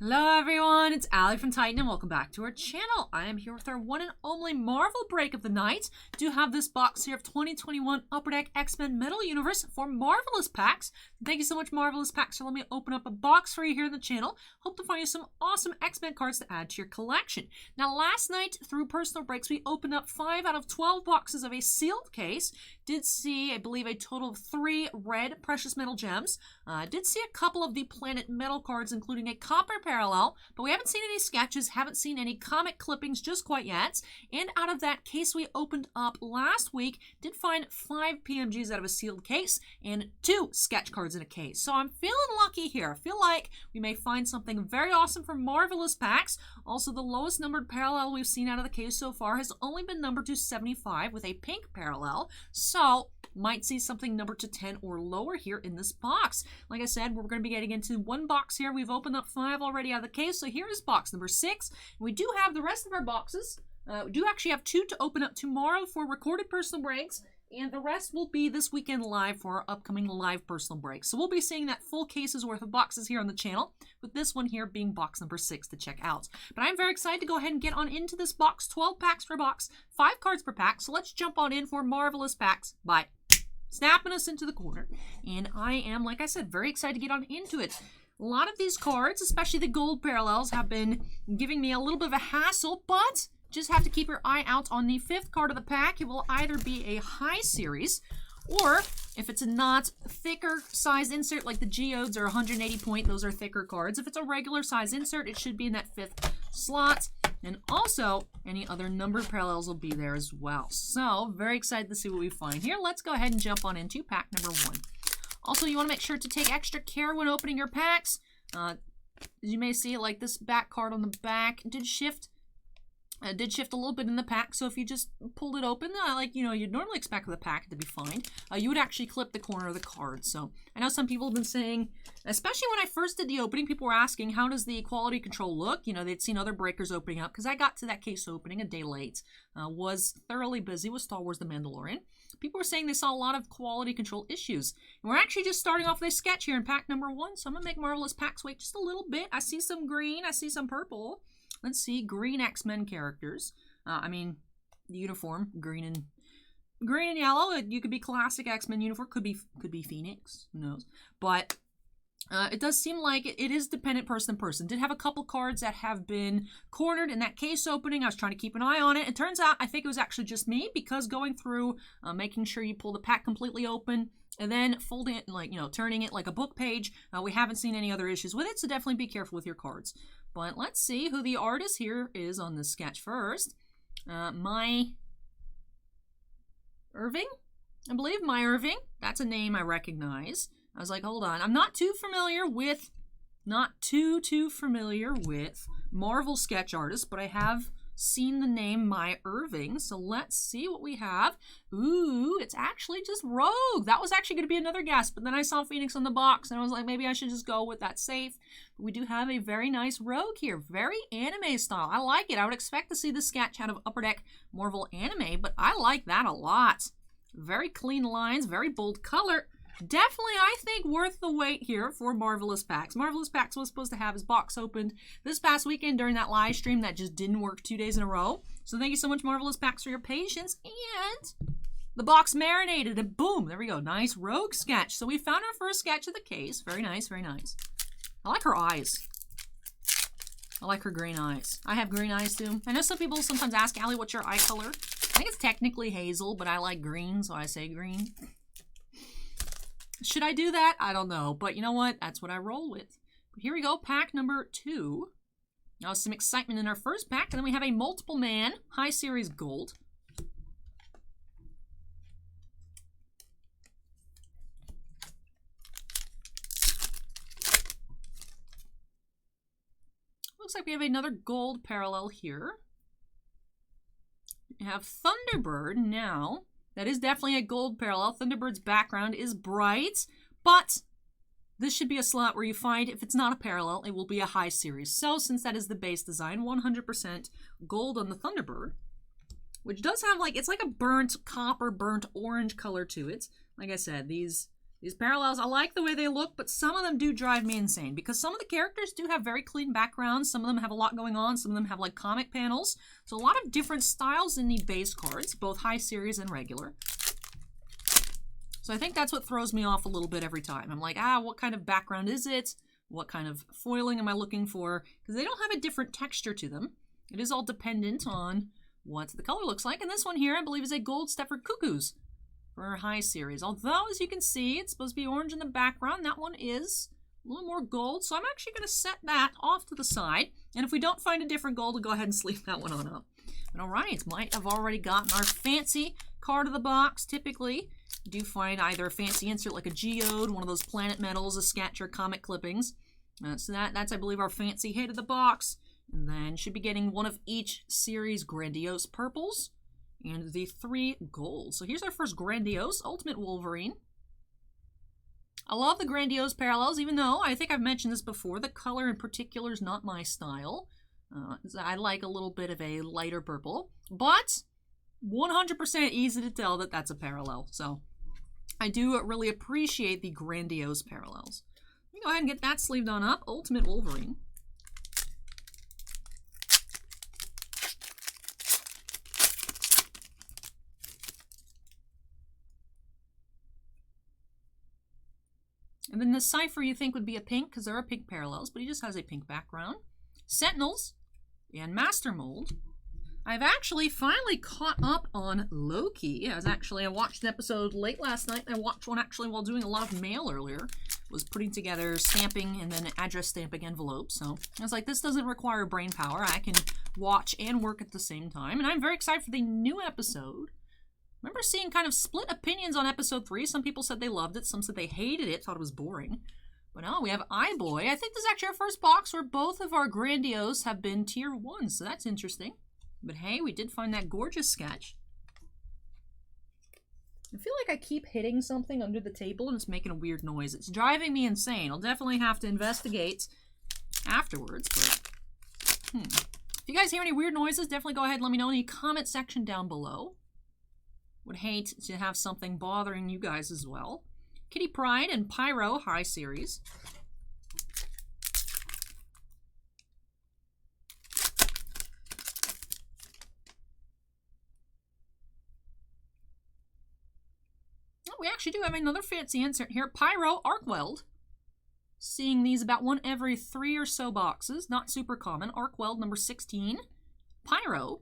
Hello everyone, it's Allie from Titan and welcome back to our channel. I am here with our one and only Marvel break of the night. Do have this box here of 2021 Upper Deck X-Men Metal Universe for Marvelous Packs. Thank you so much, Marvelous Packs, for letting me open up a box for you here in the channel. Hope to find you some awesome X-Men cards to add to your collection. Now, last night through personal breaks, we opened up 5 out of 12 boxes of a sealed case. Did see, I believe, a total of 3 red precious metal gems. Did see a couple of the Planet Metal cards, including a copper parallel, but we haven't seen any sketches, haven't seen any comic clippings just quite yet. And out of that case we opened up last week, did find 5 PMGs out of a sealed case and 2 sketch cards in a case. So I'm feeling lucky here. I feel like we may find something very awesome from Marvelous Packs. Also, the lowest numbered parallel we've seen out of the case so far has only been numbered to 75 with a pink parallel. So might see something numbered to 10 or lower here in this box. Like I said, we're going to be getting into one box here. We've opened up 5 already out of the case, so here is box number 6. We do have the rest of our boxes. We do actually have 2 to open up tomorrow for recorded personal breaks, and the rest will be this weekend live for our upcoming live personal breaks. So we'll be seeing that full case's worth of boxes here on the channel, with this one here being box number 6 to check out. But I'm very excited to go ahead and get on into this box. 12 packs per box, 5 cards per pack. So let's jump on in for Marvelous Packs by snapping us into the corner. And I am, like I said, very excited to get on into it. A lot of these cards, especially the gold parallels, have been giving me a little bit of a hassle, but just have to keep your eye out on the 5th card of the pack. It will either be a high series, or if it's a not thicker size insert like the Geodes are 180 point, those are thicker cards. If it's a regular size insert, it should be in that 5th slot. And also, any other numbered parallels will be there as well. So, very excited to see what we find here. Let's go ahead and jump on into pack number 1. Also, you want to make sure to take extra care when opening your packs. As you may see, like this back card on the back did shift a little bit in the pack. So if you just pulled it open, like you'd normally expect the pack to be fine, you would actually clip the corner of the card. So I know some people have been saying, especially when I first did the opening, people were asking, how does the quality control look? They'd seen other breakers opening up, because I got to that case opening a day late. Was thoroughly busy with Star Wars The Mandalorian. People were saying they saw a lot of quality control issues. And we're actually just starting off with a sketch here in pack number 1. So I'm going to make Marvelous Packs wait just a little bit. I see some green. I see some purple. Let's see. Green X-Men characters. The uniform. Green and yellow. You could be classic X-Men uniform. Could be Phoenix. Who knows? But it does seem like it is dependent person to person. Did have a couple cards that have been cornered in that case opening. I was trying to keep an eye on it. It turns out I think it was actually just me, because going through, making sure you pull the pack completely open and then folding it, turning it like a book page, we haven't seen any other issues with it, so definitely be careful with your cards. But let's see who the artist here is on this sketch first. My Irving? I believe My Irving. That's a name I recognize. I was like, hold on. I'm not too familiar with Marvel sketch artists, but I have seen the name My Irving. So let's see what we have. Ooh, it's actually just Rogue. That was actually going to be another guess, but then I saw Phoenix on the box, and I was like, maybe I should just go with that safe. But we do have a very nice Rogue here. Very anime style. I like it. I would expect to see the sketch out of Upper Deck Marvel anime, but I like that a lot. Very clean lines, very bold color. Definitely, I think, worth the wait here for Marvelous Packs. Marvelous Packs was supposed to have his box opened this past weekend during that live stream that just didn't work 2 days in a row. So thank you so much, Marvelous Packs, for your patience. And the box marinated, and boom, there we go. Nice Rogue sketch. So we found our first sketch of the case. Very nice, very nice. I like her eyes. I like her green eyes. I have green eyes too. I know some people sometimes ask, Allie, what's your eye color? I think it's technically hazel, but I like green, so I say green. Should I do that? I don't know. But you know what? That's what I roll with. But here we go. Pack number 2. Now some excitement in our first pack. And then we have a Multiple Man High Series Gold. Looks like we have another gold parallel here. We have Thunderbird now. That is definitely a gold parallel. Thunderbird's background is bright, but this should be a slot where you find, if it's not a parallel, it will be a high series. So since that is the base design, 100% gold on the Thunderbird, which does have it's like a burnt copper, burnt orange color to it. Like I said, these These parallels, I like the way they look, but some of them do drive me insane because some of the characters do have very clean backgrounds. Some of them have a lot going on. Some of them have like comic panels. So a lot of different styles in the base cards, both high series and regular. So I think that's what throws me off a little bit every time. I'm like, what kind of background is it? What kind of foiling am I looking for? Because they don't have a different texture to them. It is all dependent on what the color looks like. And this one here, I believe, is a gold Stepford Cuckoos for our high series. Although, as you can see, it's supposed to be orange in the background. That one is a little more gold. So I'm actually going to set that off to the side. And if we don't find a different gold, we'll go ahead and sleeve that one on up. But all right, might have already gotten our fancy card of the box. Typically, you do find either a fancy insert like a geode, one of those planet metals, a sketch, or comic clippings. So that's, I believe, our fancy hit of the box. And then should be getting one of each series Grandiose purples and the 3 golds. So here's our first Grandiose Ultimate Wolverine. I love the Grandiose parallels, even though I think I've mentioned this before. The color in particular is not my style. I like a little bit of a lighter purple, but 100% easy to tell that that's a parallel. So I do really appreciate the Grandiose parallels. Let me go ahead and get that sleeved on up. Ultimate Wolverine. And then the Cypher you think would be a pink because there are pink parallels, but he just has a pink background. Sentinels and Master Mold. I've actually finally caught up on Loki. I watched an episode late last night. I watched one actually while doing a lot of mail earlier. Was putting together stamping and then address stamping envelopes. So I was like, this doesn't require brain power. I can watch and work at the same time. And I'm very excited for the new episode. Remember seeing kind of split opinions on episode 3. Some people said they loved it. Some said they hated it, thought it was boring. But no, we have iBoy. I think this is actually our first box where both of our Grandiose have been tier 1. So that's interesting. But hey, we did find that gorgeous sketch. I feel like I keep hitting something under the table and it's making a weird noise. It's driving me insane. I'll definitely have to investigate afterwards. But, If you guys hear any weird noises, definitely go ahead and let me know in the comment section down below. Would hate to have something bothering you guys as well. Kitty Pryde and Pyro High Series. Oh, we actually do have another fancy insert here. Pyro Arc Weld. Seeing these about one every 3 or so boxes. Not super common. Arc Weld number 16. Pyro.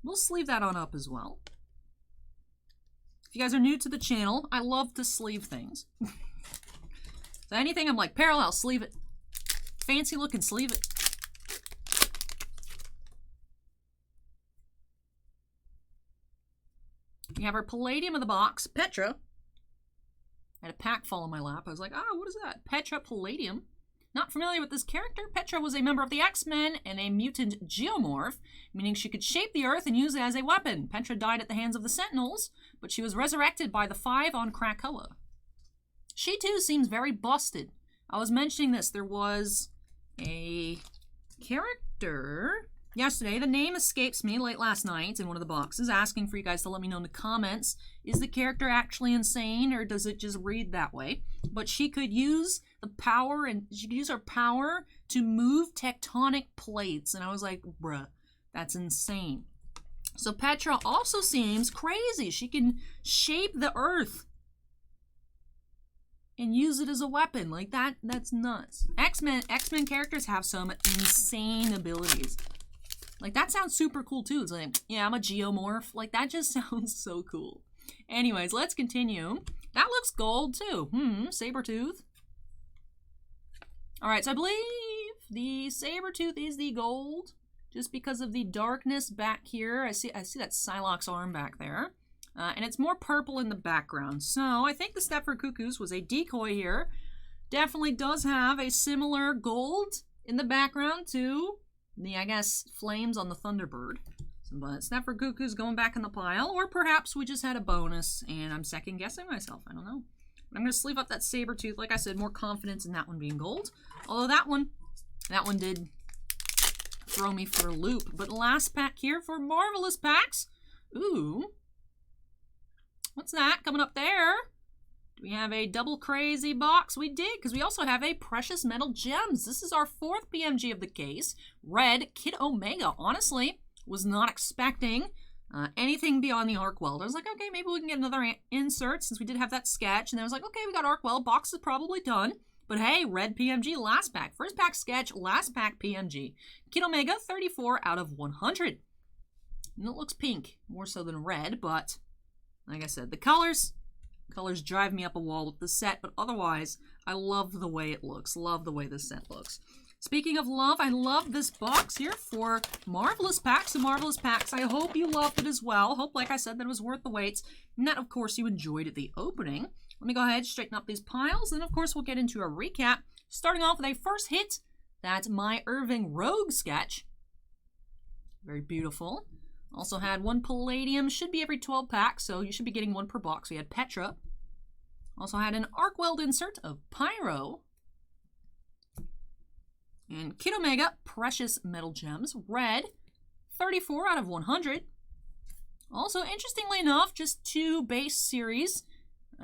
We'll sleeve that on up as well. If you guys are new to the channel, I love to sleeve things. So anything I'm like, parallel, sleeve it. Fancy looking, sleeve it. We have our Palladium of the box, Petra. I had a pack fall in my lap. I was like, what is that? Petra Palladium. Not familiar with this character. Petra was a member of the X-Men and a mutant geomorph, meaning she could shape the earth and use it as a weapon. Petra died at the hands of the Sentinels, but she was resurrected by the 5 on Krakoa. She too seems very busted. I was mentioning this. There was a character yesterday. The name escapes me late last night in one of the boxes, asking for you guys to let me know in the comments. Is the character actually insane or does it just read that way? But she could use the power and she could use her power to move tectonic plates. And I was like, bruh, that's insane. So Petra also seems crazy. She can shape the earth and use it as a weapon. Like that's nuts. X-Men characters have some insane abilities. Like that sounds super cool too. It's like, yeah, I'm a geomorph. Like that just sounds so cool. Anyways, let's continue. That looks gold too. Sabretooth. All right, so I believe the Sabretooth is the gold just because of the darkness back here. I see that Psylocke's arm back there. And it's more purple in the background. So I think the Stepford Cuckoos was a decoy here. Definitely does have a similar gold in the background to the, I guess, flames on the Thunderbird. But Stepford Cuckoo's going back in the pile. Or perhaps we just had a bonus and I'm second guessing myself. I don't know. But I'm going to sleeve up that Sabretooth. Like I said, more confidence in that one being gold. Although that one did throw me for a loop. But last pack here for Marvelous Packs. Ooh. What's that coming up there? Do we have a double crazy box. We did, because we also have a precious metal gems. This is our 4th PMG of the case. Red Kid Omega. Honestly, was not expecting anything beyond the arc weld. I was like, okay, maybe we can get another insert since we did have that sketch. And then I was like, okay, we got arc weld. Box is probably done. But hey, red PMG, last pack. First pack sketch, last pack PMG. Kid Omega, 34 out of 100. And it looks pink, more so than red, but like I said, the colors drive me up a wall with the set, but otherwise, I love the way it looks. Love the way this set looks. Speaking of love, I love this box here for Marvelous Packs and Marvelous Packs. I hope you loved it as well. Hope, like I said, that it was worth the wait. And that, of course, you enjoyed at the opening. Let me go ahead and straighten up these piles. And, of course, we'll get into a recap. Starting off with a first hit. That's my Irving Rogue sketch. Very beautiful. Also had one Palladium. Should be every 12 packs, so you should be getting one per box. We had Petra. Also had an arc weld insert of Pyro. And Kid Omega, Precious Metal Gems, red, 34 out of 100. Also, interestingly enough, just 2 base series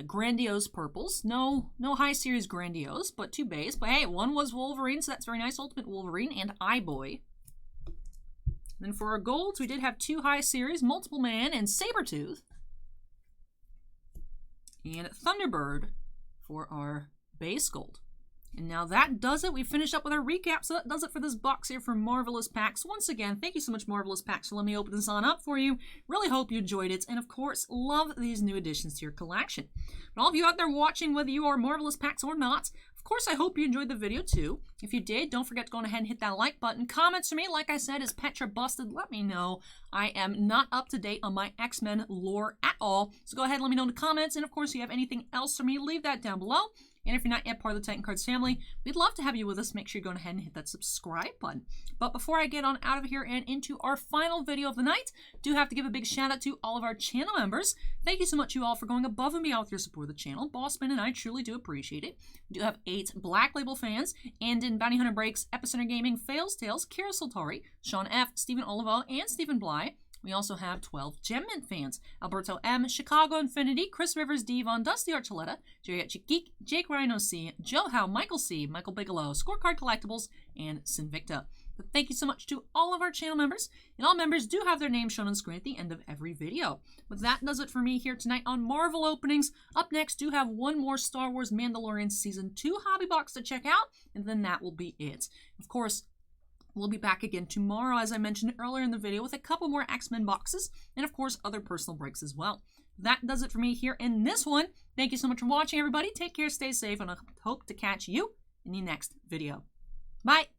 Grandiose purples. No high series Grandiose, but 2 base. But hey, one was Wolverine, so that's very nice. Ultimate Wolverine and Eye-Boy. Then for our golds, we did have 2 high series, Multiple Man and Sabretooth. And Thunderbird for our base gold. And now that does it. We finished up with our recap, so that does it for this box here from Marvelous Packs. Once again, thank you so much, Marvelous Packs, for letting me open this on up for you. Really hope you enjoyed it, and of course, love these new additions to your collection. And all of you out there watching, whether you are Marvelous Packs or not, of course, I hope you enjoyed the video too. If you did, don't forget to go ahead and hit that like button. Comments for me, like I said, is Petra busted? Let me know. I am not up to date on my X-Men lore at all, so go ahead and let me know in the comments. And of course, if you have anything else for me, leave that down below. And if you're not yet part of the Titan Cards family, we'd love to have you with us. Make sure you go ahead and hit that subscribe button. But before I get on out of here and into our final video of the night, do have to give a big shout out to all of our channel members. Thank you so much, you all, for going above and beyond with your support of the channel. Bossman and I truly do appreciate it. We do have 8 Black Label fans, and in Bounty Hunter Breaks, Epicenter Gaming, Fails Tales, Kira Soltari, Sean F., Stephen Olivo, and Stephen Bly. We also have 12 Gemmint fans: Alberto M., Chicago Infinity, Chris Rivers, Devon, Dusty Archuleta, Jerry Geek, Jake Rhino C, Joe Howe, Michael C., Michael Bigelow, Scorecard Collectibles, and Sinvicta. But thank you so much to all of our channel members, and all members do have their names shown on screen at the end of every video. But that does it for me here tonight on Marvel openings. Up next, do have one more Star Wars Mandalorian Season 2 hobby box to check out, and then that will be it. Of course, we'll be back again tomorrow, as I mentioned earlier in the video, with a couple more X-Men boxes, and of course, other personal breaks as well. That does it for me here in this one. Thank you so much for watching, everybody. Take care, stay safe, and I hope to catch you in the next video. Bye!